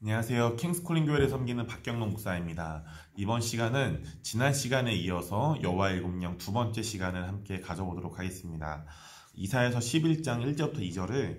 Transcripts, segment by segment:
안녕하세요. 킹스콜링 교회를 섬기는 박경록 목사입니다. 이번 시간은 지난 시간에 이어서 여호와의 일곱 영 두 번째 시간을 함께 가져보도록 하겠습니다. 이사야서 11장 1절부터 2절을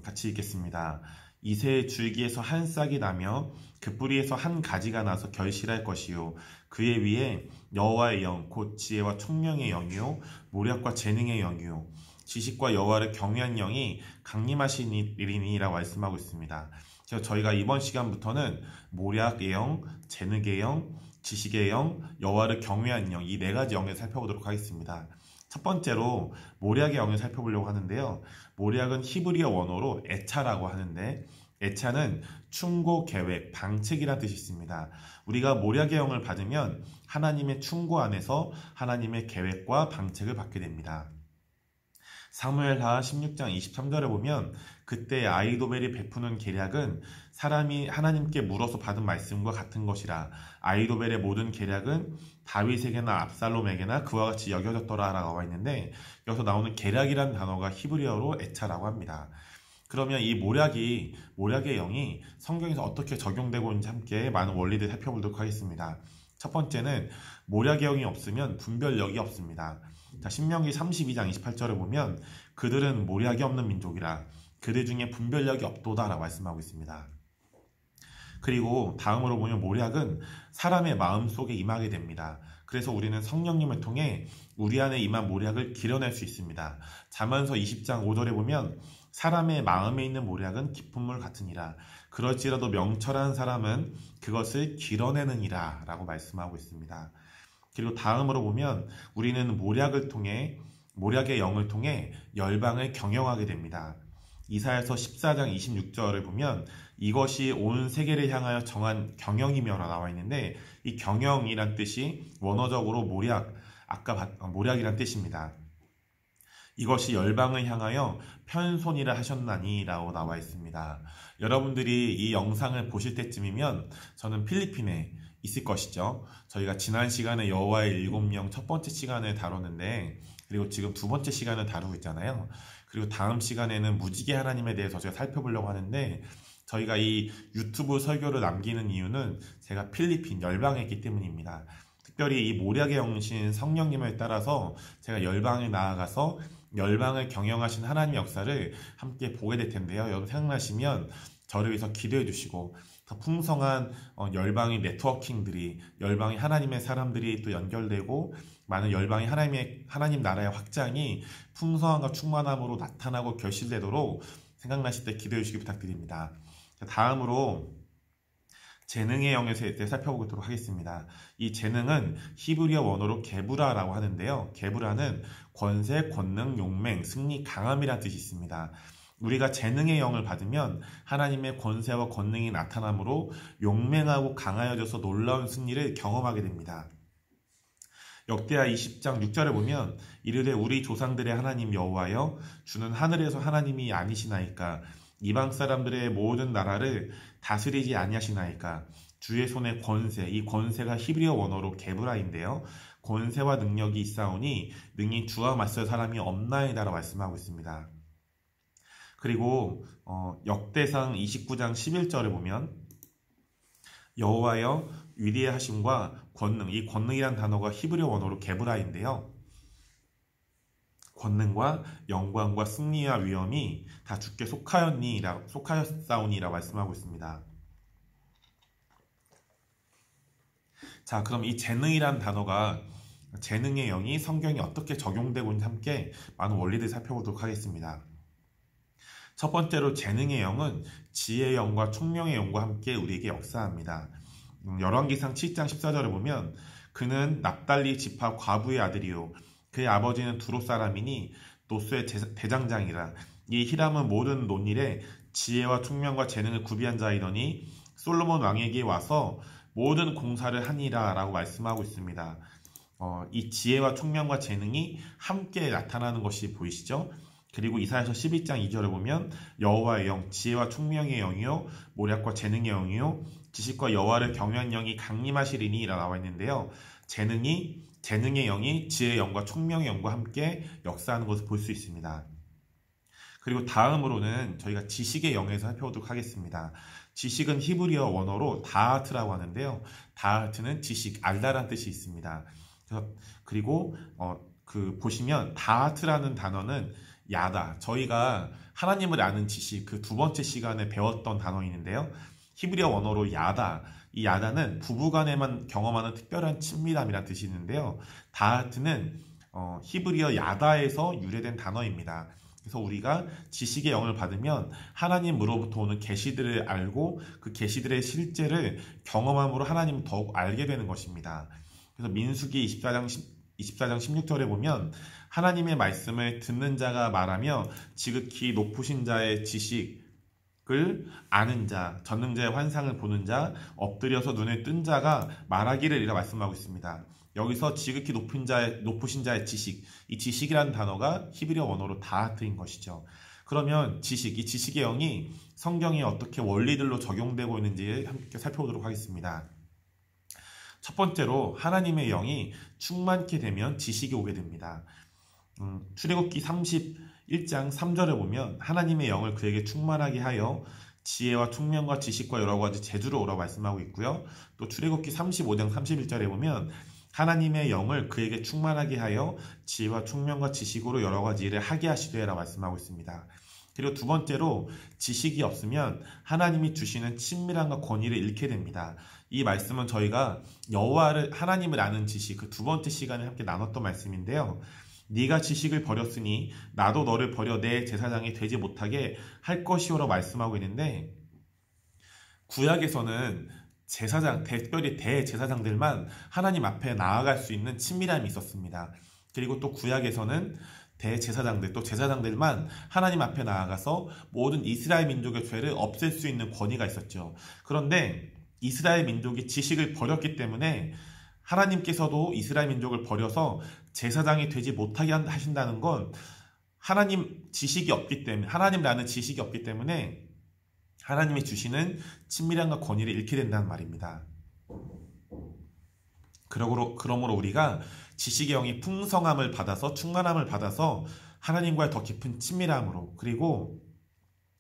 같이 읽겠습니다. 이새의 줄기에서 한 싹이 나며 그 뿌리에서 한 가지가 나서 결실할 것이요 그의 위에 여호와의 영 곧 지혜와 총명의 영이요 모략과 재능의 영이요 지식과 여호와를 경외한 영이 강림하시리니라고 말씀하고 있습니다. 그래서 저희가 이번 시간부터는 모략의 영, 재능의 영, 지식의 영, 여호와를 경외한 영, 이 네 가지 영을 살펴보도록 하겠습니다. 첫 번째로 모략의 영을 살펴보려고 하는데요. 모략은 히브리어 원어로 에차라고 하는데 에차는 충고, 계획, 방책이라는 뜻이 있습니다. 우리가 모략의 영을 받으면 하나님의 충고 안에서 하나님의 계획과 방책을 받게 됩니다. 사무엘하 16장 23절에 보면 그때 아이도벨이 베푸는 계략은 사람이 하나님께 물어서 받은 말씀과 같은 것이라 아이도벨의 모든 계략은 다윗에게나 압살롬에게나 그와 같이 여겨졌더라 라고 나와 있는데 여기서 나오는 계략이라는 단어가 히브리어로 에차라고 합니다. 그러면 이 모략의 영이 성경에서 어떻게 적용되고 있는지 함께 많은 원리들 살펴보도록 하겠습니다. 첫 번째는 모략의 영이 없으면 분별력이 없습니다. 자, 신명기 32장 28절에 보면 그들은 모략이 없는 민족이라 그들 중에 분별력이 없도다라고 말씀하고 있습니다. 그리고 다음으로 보면 모략은 사람의 마음속에 임하게 됩니다. 그래서 우리는 성령님을 통해 우리 안에 임한 모략을 길어낼 수 있습니다. 잠언서 20장 5절에 보면 사람의 마음에 있는 모략은 깊은 물 같으니라 그럴지라도 명철한 사람은 그것을 길어내느니라 라고 말씀하고 있습니다. 그리고 다음으로 보면 우리는 모략의 영을 통해 열방을 경영하게 됩니다. 이사야서 14장 26절을 보면 이것이 온 세계를 향하여 정한 경영이며라 나와 있는데 이 경영이란 뜻이 원어적으로 모략이란 뜻입니다. 이것이 열방을 향하여 편손이라 하셨나니 라고 나와 있습니다. 여러분들이 이 영상을 보실 때쯤이면 저는 필리핀에 있을 것이죠. 저희가 지난 시간에 여호와의 일곱 영 첫 번째 시간을 다뤘는데 그리고 지금 두 번째 시간을 다루고 있잖아요. 그리고 다음 시간에는 무지개 하나님에 대해서 제가 살펴보려고 하는데 저희가 이 유튜브 설교를 남기는 이유는 제가 필리핀 열방에 있기 때문입니다. 특별히 이 모략의 영신 성령님을 따라서 제가 열방에 나아가서 열방을 경영하신 하나님의 역사를 함께 보게 될 텐데요. 여러분 생각나시면 저를 위해서 기도해 주시고 더 풍성한 열방의 네트워킹들이 열방의 하나님의 사람들이 또 연결되고 많은 열방의 하나님 나라의 확장이 풍성함과 충만함으로 나타나고 결실되도록 생각나실 때 기도해 주시기 부탁드립니다. 다음으로 재능의 영에 대해 살펴보도록 하겠습니다. 이 재능은 히브리어 원어로 게부라라고 하는데요. 게부라는 권세, 권능, 용맹, 승리, 강함이라는 뜻이 있습니다. 우리가 재능의 영을 받으면 하나님의 권세와 권능이 나타나므로 용맹하고 강하여져서 놀라운 승리를 경험하게 됩니다. 역대하 20장 6절에 보면 이르되 우리 조상들의 하나님 여호와여 주는 하늘에서 하나님이 아니시나이까 이방 사람들의 모든 나라를 다스리지 아니하시나이까 주의 손에 권세, 이 권세가 히브리어 원어로 게브라인데요. 권세와 능력이 있사오니 능히 주와 맞설 사람이 없나이다라고 말씀하고 있습니다. 그리고 역대상 29장 11절에 보면 여호와여 위대하심과 권능, 이 권능이란 단어가 히브리어 원어로 게브라인데요. 권능과 영광과 승리와 위엄이 다 주께 속하였사오니라 말씀하고 있습니다. 자, 그럼 이 재능이란 단어가 재능의 영이 성경에 어떻게 적용되고 있는지 함께 많은 원리들 살펴보도록 하겠습니다. 첫 번째로 재능의 영은 지혜의 영과 총명의 영과 함께 우리에게 역사합니다. 열왕기상 7장 14절을 보면 그는 납달리 지파 과부의 아들이요 그의 아버지는 두로 사람이니 노스의 대장장이라 이 히람은 모든 논일에 지혜와 총명과 재능을 구비한 자이더니 솔로몬 왕에게 와서 모든 공사를 하니라 라고 말씀하고 있습니다. 이 지혜와 총명과 재능이 함께 나타나는 것이 보이시죠? 그리고 이사야서 12장 2절을 보면 여호와의 영, 지혜와 총명의 영이요 모략과 재능의 영이요 지식과 여호와를 경외한 영이 강림하시리니 라 나와 있는데요. 재능의 영이 지혜의 영과 총명의 영과 함께 역사하는 것을 볼 수 있습니다. 그리고 다음으로는 저희가 지식의 영에서 살펴보도록 하겠습니다. 지식은 히브리어 원어로 다하트라고 하는데요. 다하트는 지식, 알다란 뜻이 있습니다. 그리고 보시면 다하트라는 단어는 야다, 저희가 하나님을 아는 지식, 그 두 번째 시간에 배웠던 단어인데요. 히브리어 원어로 야다, 이 야다는 부부간에만 경험하는 특별한 친밀함이라는 뜻이 있는데요. 다하트는 히브리어 야다에서 유래된 단어입니다. 그래서 우리가 지식의 영을 받으면 하나님으로부터 오는 계시들을 알고 그 계시들의 실제를 경험함으로 하나님을 더욱 알게 되는 것입니다. 그래서 민수기 24장 16절에 보면 하나님의 말씀을 듣는 자가 말하며 지극히 높으신 자의 지식을 아는 자, 전능자의 환상을 보는 자, 엎드려서 눈을 뜬 자가 말하기를 이라 말씀하고 있습니다. 여기서 지극히 높으신 자의 지식, 이 지식이라는 단어가 히브리어 원어로 다하트인 것이죠. 그러면 이 지식의 영이 성경에 어떻게 원리들로 적용되고 있는지 함께 살펴보도록 하겠습니다. 첫 번째로 하나님의 영이 충만케 되면 지식이 오게 됩니다. 출애굽기 31장 3절에 보면 하나님의 영을 그에게 충만하게 하여 지혜와 총명과 지식과 여러 가지 재주로 오라고 말씀하고 있고요. 또 출애굽기 35장 31절에 보면 하나님의 영을 그에게 충만하게 하여 지혜와 총명과 지식으로 여러 가지 일을 하게 하시되라 말씀하고 있습니다. 그리고 두 번째로 지식이 없으면 하나님이 주시는 친밀함과 권위를 잃게 됩니다. 이 말씀은 저희가 하나님을 아는 지식, 그 두 번째 시간에 함께 나눴던 말씀인데요. 네가 지식을 버렸으니 나도 너를 버려 내 제사장이 되지 못하게 할 것이오라고 말씀하고 있는데, 구약에서는 특별히 대제사장들만 하나님 앞에 나아갈 수 있는 친밀함이 있었습니다. 그리고 또 구약에서는 제사장들만 하나님 앞에 나아가서 모든 이스라엘 민족의 죄를 없앨 수 있는 권위가 있었죠. 그런데 이스라엘 민족이 지식을 버렸기 때문에 하나님께서도 이스라엘 민족을 버려서 제사장이 되지 못하게 하신다는 건 하나님이라는 지식이 없기 때문에 하나님이 주시는 친밀함과 권위를 잃게 된다는 말입니다. 그러므로 우리가 지식의 영이 풍성함을 받아서 충만함을 받아서 하나님과의 더 깊은 친밀함으로, 그리고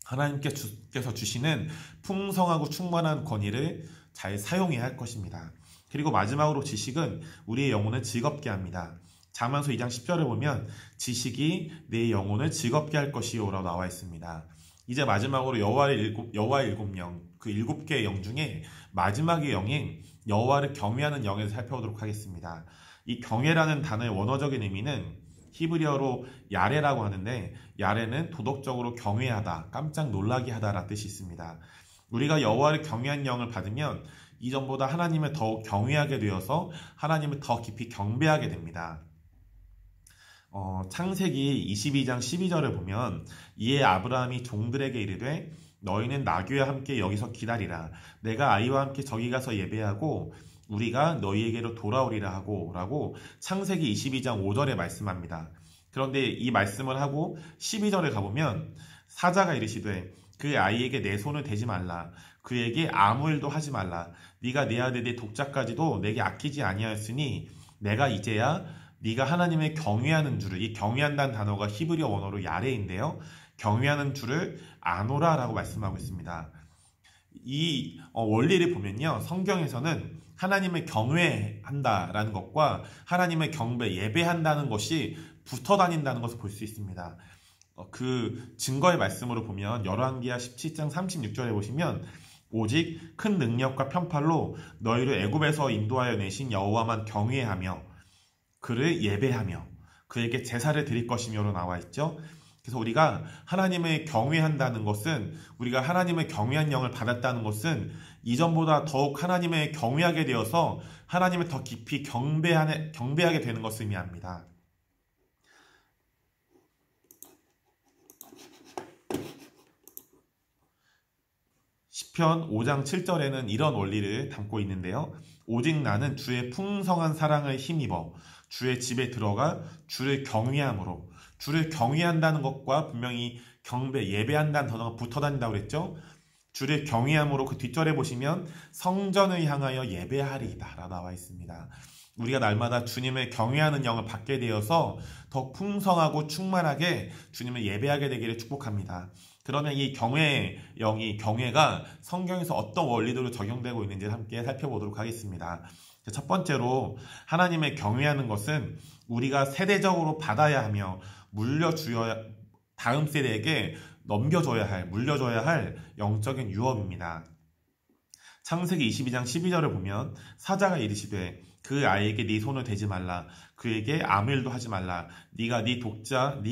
하나님께서 주시는 풍성하고 충만한 권위를 잘 사용해야 할 것입니다. 그리고 마지막으로 지식은 우리의 영혼을 즐겁게 합니다. 잠언서 2장 10절에 보면 지식이 내 영혼을 즐겁게 할 것이요 라고 나와 있습니다. 이제 마지막으로 여호와의 일곱 영, 그 7개의 영 중에 마지막의 영인 여호와를 경외하는 영에서 살펴보도록 하겠습니다. 이 경외라는 단어의 원어적인 의미는 히브리어로 야레라고 하는데, 야레는 도덕적으로 경외하다, 깜짝 놀라게 하다라는 뜻이 있습니다. 우리가 여호와를 경외하는 영을 받으면 이전보다 하나님을 더욱 경외하게 되어서 하나님을 더 깊이 경배하게 됩니다. 창세기 22장 12절을 보면 이에 아브라함이 종들에게 이르되 너희는 나귀와 함께 여기서 기다리라. 내가 아이와 함께 저기 가서 예배하고 우리가 너희에게로 돌아오리라 하고 라고 창세기 22장 5절에 말씀합니다. 그런데 이 말씀을 하고 12절에 가보면 사자가 이르시되 그 아이에게 내 손을 대지 말라. 그에게 아무 일도 하지 말라. 네가 내 아들 내 독자까지도 내게 아끼지 아니하였으니 내가 이제야 네가 하나님을 경외하는 줄을, 이 경외한다는 단어가 히브리어 원어로 야레인데요. 경외하는 줄을 아노라 라고 말씀하고 있습니다. 이 원리를 보면요, 성경에서는 하나님을 경외한다라는 것과 하나님을 예배한다는 것이 붙어 다닌다는 것을 볼 수 있습니다. 그 증거의 말씀으로 보면 열왕기하 17장 36절에 보시면 오직 큰 능력과 편팔로 너희를 애굽에서 인도하여 내신 여호와만 경외하며 그를 예배하며 그에게 제사를 드릴 것이며로 나와 있죠. 그래서 우리가 하나님을 경외한다는 것은, 우리가 하나님을 경외한 영을 받았다는 것은 이전보다 더욱 하나님을 경외하게 되어서 하나님을 더 깊이 경배하게 되는 것을 의미합니다. 시편 5장 7절에는 이런 원리를 담고 있는데요. 오직 나는 주의 풍성한 사랑을 힘입어 주의 집에 들어가 주를 경외함으로, 주를 경외한다는 것과 분명히 예배한다는 단어가 붙어 다닌다고 그랬죠. 주를 경외함으로 그 뒷절에 보시면 성전을 향하여 예배하리이다 라고 나와 있습니다. 우리가 날마다 주님을 경외하는 영을 받게 되어서 더 풍성하고 충만하게 주님을 예배하게 되기를 축복합니다. 그러면 이 경외의 영이 경외가 성경에서 어떤 원리대로 적용되고 있는지를 함께 살펴보도록 하겠습니다. 첫 번째로 하나님의 경외하는 것은 우리가 세대적으로 받아야 하며 다음 세대에게 물려줘야 할 영적인 유업입니다. 창세기 22장 12절을 보면 사자가 이르시되 그 아이에게 네 손을 대지 말라. 그에게 아무 일도 하지 말라. 네가 네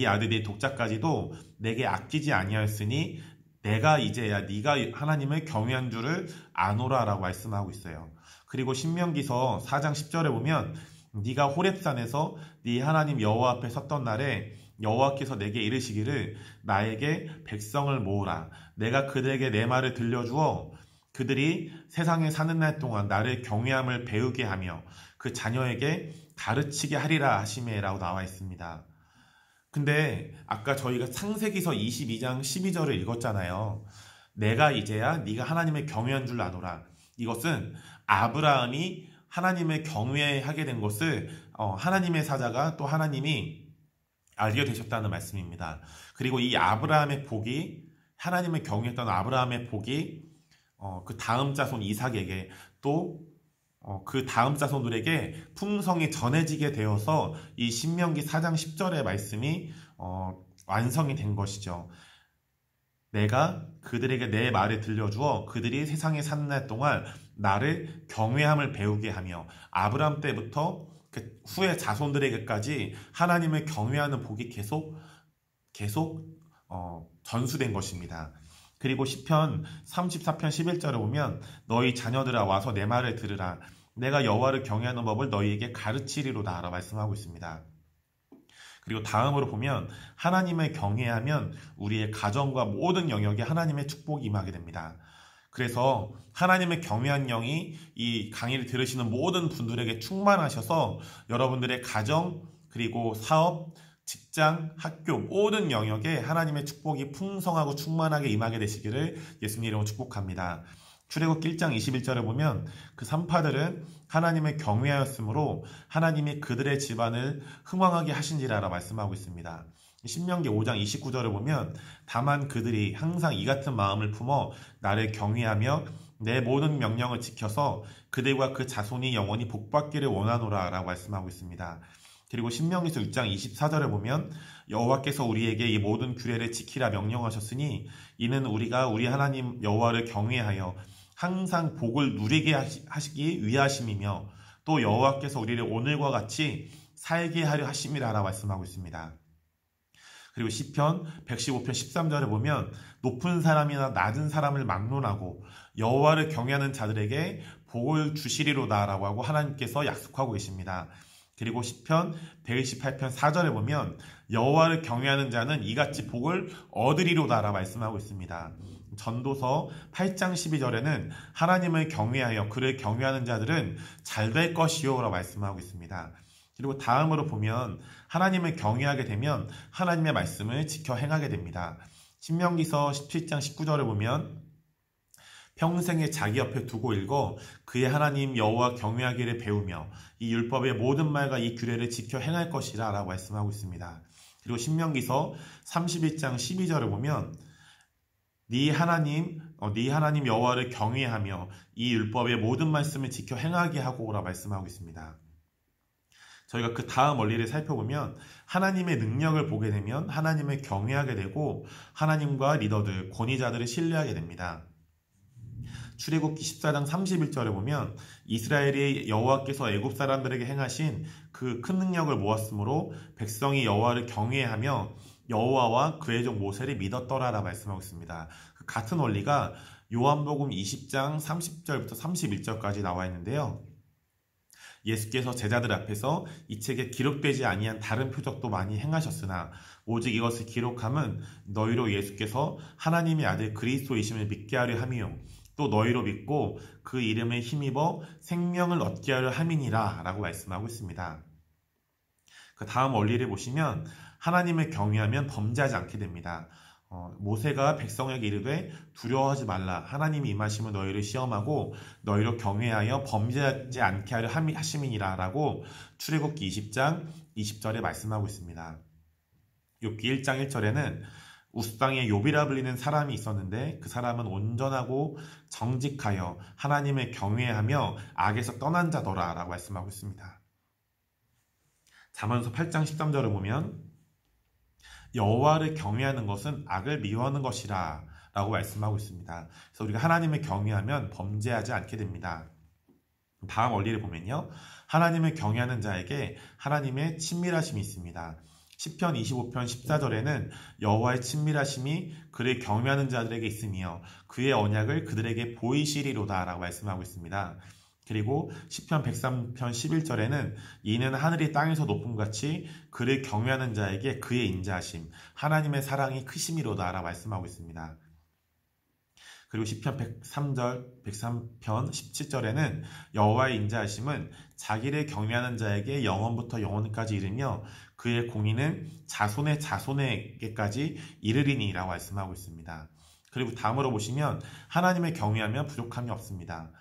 아들 네 독자까지도 내게 아끼지 아니하였으니 내가 이제야 네가 하나님을 경외한 줄을 아노라 라고 말씀하고 있어요. 그리고 신명기서 4장 10절에 보면 네가 호렙산에서 네 하나님 여호와 앞에 섰던 날에 여호와께서 내게 이르시기를 나에게 백성을 모으라. 내가 그들에게 내 말을 들려주어 그들이 세상에 사는 날 동안 나를 경외함을 배우게 하며 그 자녀에게 가르치게 하리라 하시매라고 나와 있습니다. 근데 아까 저희가 창세기서 22장 12절을 읽었잖아요. 내가 이제야 네가 하나님을 경외한 줄 아노라. 이것은 아브라함이 하나님을 경외하게 된 것을 하나님의 사자가 또 하나님이 알게 되셨다는 말씀입니다. 그리고 이 아브라함의 복이 하나님을 경외했던 아브라함의 복이 그 다음 자손 이삭에게 또 그 다음 자손들에게 풍성히 전해지게 되어서 이 신명기 4장 10절의 말씀이 완성이 된 것이죠. 내가 그들에게 내 말을 들려주어 그들이 세상에 사는 날 동안 나를 경외함을 배우게 하며 아브라함 때부터 그 후의 자손들에게까지 하나님을 경외하는 복이 계속 전수된 것입니다. 그리고 시편 34편 11절을 보면 너희 자녀들아 와서 내 말을 들으라. 내가 여호와를 경외하는 법을 너희에게 가르치리로다 라고 말씀하고 있습니다. 그리고 다음으로 보면 하나님을 경외하면 우리의 가정과 모든 영역에 하나님의 축복이 임하게 됩니다. 그래서 하나님의 경외한 영이 이 강의를 들으시는 모든 분들에게 충만하셔서 여러분들의 가정 그리고 사업, 직장, 학교 모든 영역에 하나님의 축복이 풍성하고 충만하게 임하게 되시기를 예수님 이름으로 축복합니다. 출애굽기 1장 21절에 보면 그 산파들은 하나님을 경외하였으므로 하나님이 그들의 집안을 흥왕하게 하신지라라 말씀하고 있습니다. 신명기 5장 29절을 보면 다만 그들이 항상 이 같은 마음을 품어 나를 경외하며 내 모든 명령을 지켜서 그들과 그 자손이 영원히 복받기를 원하노라 라고 말씀하고 있습니다. 그리고 신명기서 6장 24절에 보면 여호와께서 우리에게 이 모든 규례를 지키라 명령하셨으니 이는 우리가 우리 하나님 여호와를 경외하여 항상 복을 누리게 하시기 위하심이며 또 여호와께서 우리를 오늘과 같이 살게 하려 하심이라 라고 말씀하고 있습니다. 그리고 시편 115편 13절에 보면 높은 사람이나 낮은 사람을 막론하고 여호와를 경외하는 자들에게 복을 주시리로다 라고 하고 하나님께서 약속하고 계십니다. 그리고 시편 128편 4절에 보면 여호와를 경외하는 자는 이같이 복을 얻으리로다 라고 말씀하고 있습니다. 전도서 8장 12절에는 하나님을 경외하여 그를 경외하는 자들은 잘 될 것이요 라고 말씀하고 있습니다. 그리고 다음으로 보면 하나님을 경외하게 되면 하나님의 말씀을 지켜 행하게 됩니다. 신명기서 17장 19절을 보면 평생에 자기 옆에 두고 읽어 그의 하나님 여호와 경외하기를 배우며 이 율법의 모든 말과 이 규례를 지켜 행할 것이라 라고 말씀하고 있습니다. 그리고 신명기서 31장 12절을 보면 네 하나님 여호와를 경외하며 이 율법의 모든 말씀을 지켜 행하게 하고 라고 말씀하고 있습니다. 저희가 그 다음 원리를 살펴보면 하나님의 능력을 보게 되면 하나님을 경외하게 되고 하나님과 리더들, 권위자들을 신뢰하게 됩니다. 출애굽기 14장 31절에 보면 이스라엘이 여호와께서 애굽 사람들에게 행하신 그 큰 능력을 모았으므로 백성이 여호와를 경외하며 여호와와 그의 종 모세를 믿었더라라 말씀하고 있습니다. 그 같은 원리가 요한복음 20장 30절부터 31절까지 나와 있는데요. 예수께서 제자들 앞에서 이 책에 기록되지 아니한 다른 표적도 많이 행하셨으나 오직 이것을 기록함은 너희로 예수께서 하나님의 아들 그리스도이심을 믿게 하려 함이요 또 너희로 믿고 그 이름에 힘입어 생명을 얻게 하려 함이니라 라고 말씀하고 있습니다. 그 다음 원리를 보시면 하나님을 경외하면 범죄하지 않게 됩니다. 모세가 백성에게 이르되 두려워하지 말라. 하나님이 임하시면 너희를 시험하고 너희로 경외하여 범죄하지 않게 하려 하심이니라 라고 출애굽기 20장 20절에 말씀하고 있습니다. 욥기 1장 1절에는 우스당에 욥이라 불리는 사람이 있었는데 그 사람은 온전하고 정직하여 하나님을 경외하며 악에서 떠난 자더라 라고 말씀하고 있습니다. 잠언서 8장 13절을 보면 여호와를 경외하는 것은 악을 미워하는 것이라 라고 말씀하고 있습니다. 그래서 우리가 하나님을 경외하면 범죄하지 않게 됩니다. 다음 원리를 보면요, 하나님을 경외하는 자에게 하나님의 친밀하심이 있습니다. 시편 25편 14절에는 여호와의 친밀하심이 그를 경외하는 자들에게 있으며 그의 언약을 그들에게 보이시리로다 라고 말씀하고 있습니다. 그리고 시편 103편 11절에는 이는 하늘이 땅에서 높음같이 그를 경외하는 자에게 그의 인자하심, 하나님의 사랑이 크심이로다 라고 말씀하고 있습니다. 그리고 시편 103편 17절에는 여호와의 인자하심은 자기를 경외하는 자에게 영원부터 영원까지 이르며 그의 공의는 자손의 자손에게까지 이르리니 라고 말씀하고 있습니다. 그리고 다음으로 보시면 하나님을 경외하면 부족함이 없습니다.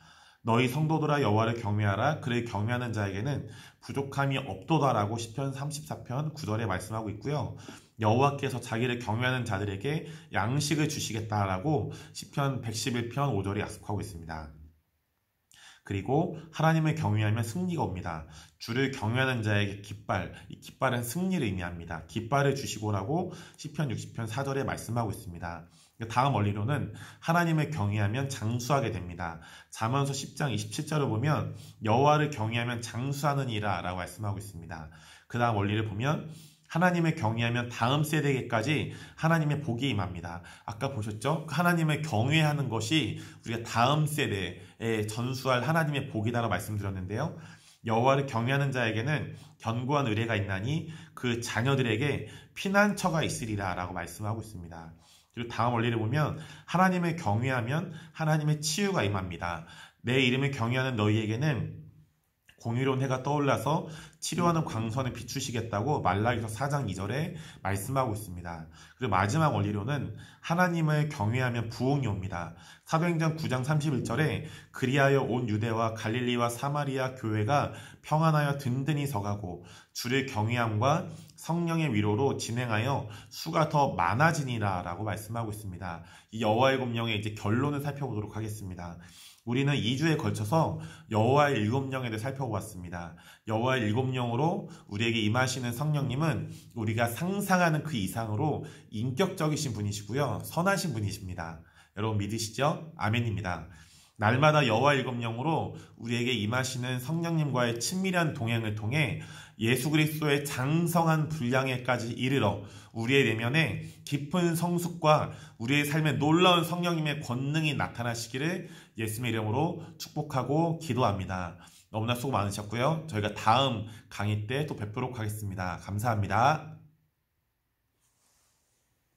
너희 성도들아 여호와를 경외하라. 그를 경외하는 자에게는 부족함이 없도다라고 시편 34편 9절에 말씀하고 있고요. 여호와께서 자기를 경외하는 자들에게 양식을 주시겠다라고 시편 111편 5절에 약속하고 있습니다. 그리고 하나님을 경외하면 승리가 옵니다. 주를 경외하는 자에게 깃발, 이 깃발은 승리를 의미합니다. 깃발을 주시고라고 시편 60편 4절에 말씀하고 있습니다. 다음 원리로는 하나님을 경외하면 장수하게 됩니다. 잠언서 10장 27절을 보면 여호와를 경외하면 장수하느니라 라고 말씀하고 있습니다. 그 다음 원리를 보면 하나님을 경외하면 다음 세대에게까지 하나님의 복이 임합니다. 아까 보셨죠? 하나님을 경외하는 것이 우리가 다음 세대에 전수할 하나님의 복이다라고 말씀드렸는데요. 여호와를 경외하는 자에게는 견고한 의뢰가 있나니 그 자녀들에게 피난처가 있으리라 라고 말씀하고 있습니다. 그리고 다음 원리를 보면 하나님을 경외하면 하나님의 치유가 임합니다. 내 이름을 경외하는 너희에게는 공의로운 해가 떠올라서 치료하는 광선을 비추시겠다고 말라기서 4장 2절에 말씀하고 있습니다. 그리고 마지막 원리로는 하나님을 경외하면 부흥이 옵니다. 사도행전 9장 31절에 그리하여 온 유대와 갈릴리와 사마리아 교회가 평안하여 든든히 서가고 주를 경외함과 성령의 위로로 진행하여 수가 더 많아지니라 라고 말씀하고 있습니다. 이 여호와의 검령의 이제 결론을 살펴보도록 하겠습니다. 우리는 2주에 걸쳐서 여호와의 7영에 대해 살펴보았습니다. 여호와의 7영으로 우리에게 임하시는 성령님은 우리가 상상하는 그 이상으로 인격적이신 분이시고요. 선하신 분이십니다. 여러분 믿으시죠? 아멘입니다. 날마다 여호와의 7영으로 우리에게 임하시는 성령님과의 친밀한 동행을 통해 예수 그리스도의 장성한 분량에까지 이르러 우리의 내면에 깊은 성숙과 우리의 삶에 놀라운 성령님의 권능이 나타나시기를 예수님의 이름으로 축복하고 기도합니다. 너무나 수고 많으셨고요. 저희가 다음 강의 때 또 뵙도록 하겠습니다. 감사합니다.